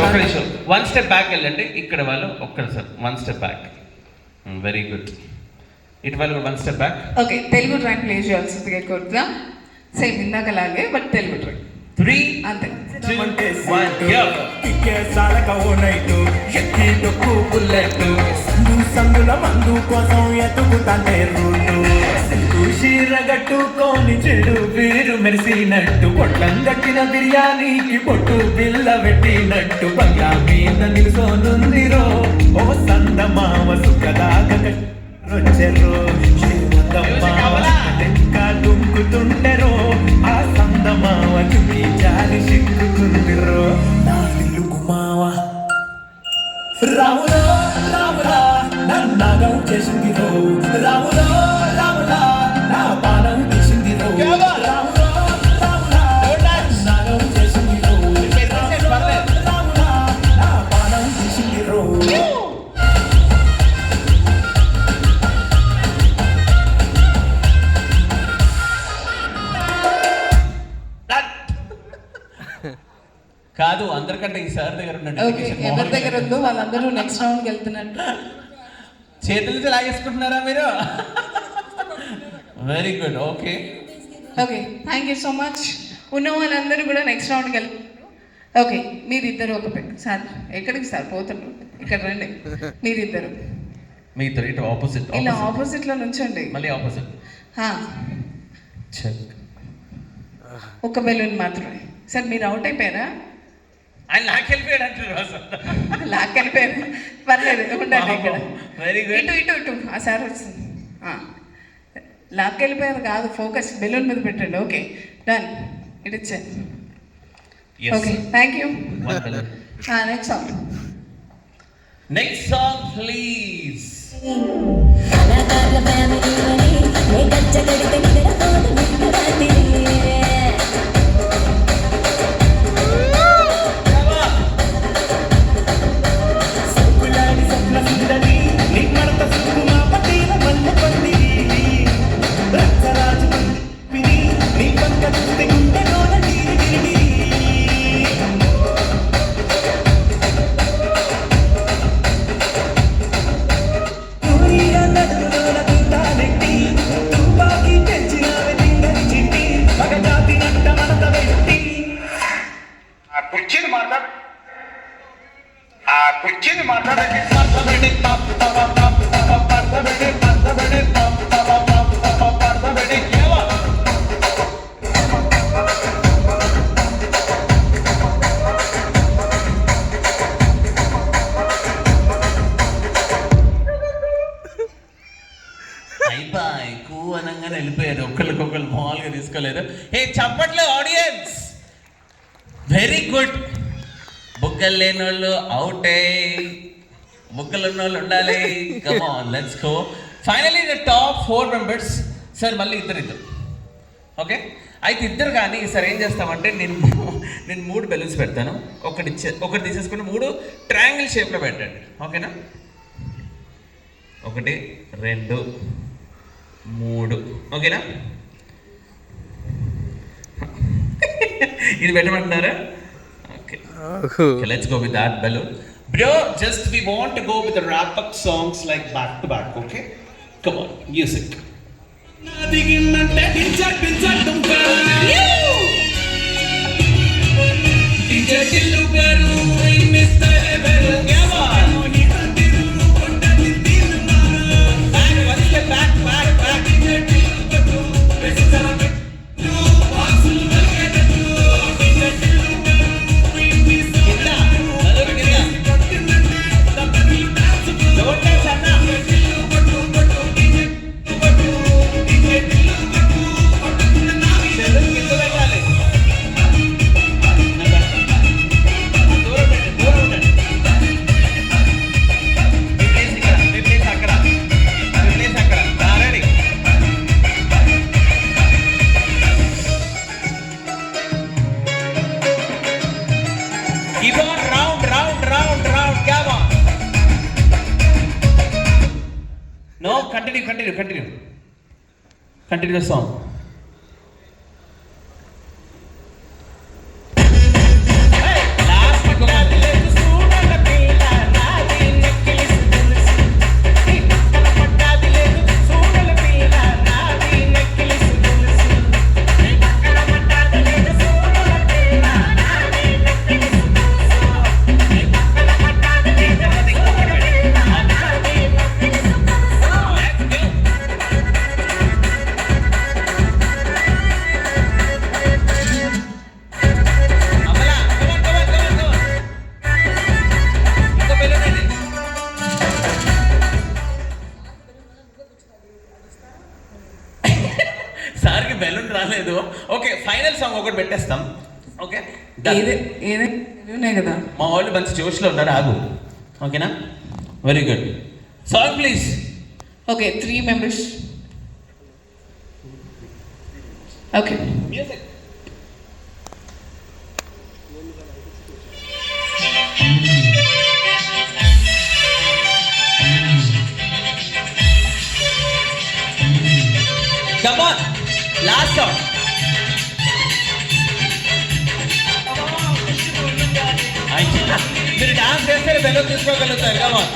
ఒక నిమిషం one step back వెళ్ళండి. ఇక్కడ వాళ్ళు ఒక్కరు sir one step back. Very good. ఇటు వాళ్ళు one step back. Okay, Telugu track play చేయాల్సిందిగా కోరుతాం. సేమ్ ఇందాకలాగే బట్ తెలుగు ట్రాక్. 3 అంతే. 2 1 టికే సాలక ఓ నైటు ఎక్కి డొక్కు బుల్లెట్ సందుల మందు కోసం ఎతుకుతానే రూటు చీరగట్టుకోని చెడు వీరు మెరిసినట్టు పొట్లం కట్టిన బిర్యానీకి పొట్టు బిల్ల పెట్టినట్టు బంగ్లా మీద నిలుసోనుందిరో ఓ సందమామ సుఖదాగొచ్చెరో దుంకుతుండెరో ఆ సందమావ చుకి జారి సిక్కుకుందిరో నా తెలుగు మావ రాములో రాములా నన్నాగం చేసిందిరో రాములో రాములా నా పానం తీసిందిరో రాములో రాములా నన్నాగం చేసిందిరో రాములా నా పానం తీసిందిరో. కాదు, అందరికంటే ఈ సార్ దగ్గర ఓకే, ఎవరి దగ్గర ఉందో వాళ్ళందరూ నెక్స్ట్ రౌండ్కి వెళ్తున్నట్టు. చేతులతో లాగేసుకుంటున్నారా మీరు? Very good. Okay okay, thank you so much. ఉన్న వాళ్ళందరూ కూడా నెక్స్ట్ రౌండ్కి వెళ్తున్నారు. ఓకే, మీరిద్దరు ఒక సార్ ఎక్కడికి సార్ పోతున్నారు? ఇక్కడ రండి. మీరిద్దరు మీ ఇద్దరు ఇటు ఆపోజిట్ ఇలా ఆపోజిట్లో నుంచండి. మళ్ళీ ఆపోజిట్. ఒక బెలూన్ మాత్రమే సార్. మీరు అవుట్ అయిపోయారా? ఆయన లాక్కెళ్ళిపోయాడు అంటారు సార్. లాక్కెళ్ళిపోయారు, పర్లేదు ఉండండి ఇక్కడ. Very good. ఇటు ఇటు ఇటు ఆ సార్ వచ్చింది. లాక్కెళ్ళిపోయారు కాదు, ఫోకస్ బెలూన్ మీద పెట్టండి. Okay done. ఇటు ఇచ్చాను. Okay, thank you. Next song. Next song please. కుర్చీని మాట్లాడండి. అయిపోయి ఎక్కువ అనగానే వెళ్ళిపోయారు. ఒకళ్ళకొకళ్ళు మామూలుగా తీసుకోలేదు. ఏ చప్పట్లు ఆడియన్స్. Very good. బుగ్గలు లేని వాళ్ళు అవుటే, బుగ్గలు ఉన్న వాళ్ళు ఉండాలి. Come on, let's go. Finally the top 4 members. Sir మళ్ళీ ఇద్దరు. ఓకే, అయితే ఇద్దరు కానీ సార్ ఏం చేస్తామంటే నేను 3 బెలూన్స్ పెడతాను. ఒకటి తీసేసుకుని 3 ట్రయాంగిల్ షేప్లో పెట్టండి. ఓకేనా? 1 2 3. ఓకేనా? ఇది పెట్టమంటున్నారా? Okay, let's go with that balloon. Bro, just we want to go with the wrap up songs like back to back, okay? Come on, music. Keep on round. Come on. No, continue. Continue the song. Hey, last congratulations. Song ఒకటి పెట్టేస్తాం. Okay, ఏదే ఏదే ఉన్నాయి కదా. మా వాళ్ళు మంచి జోష్లో ఉన్నారు, ఆగు. ఓకేనా, very good. Song please. Okay, 3 members. Okay, come on, last song. మీరు డాన్స్ చేస్తే బెలూన్ తీసుకోగలుగుతారు. Come on.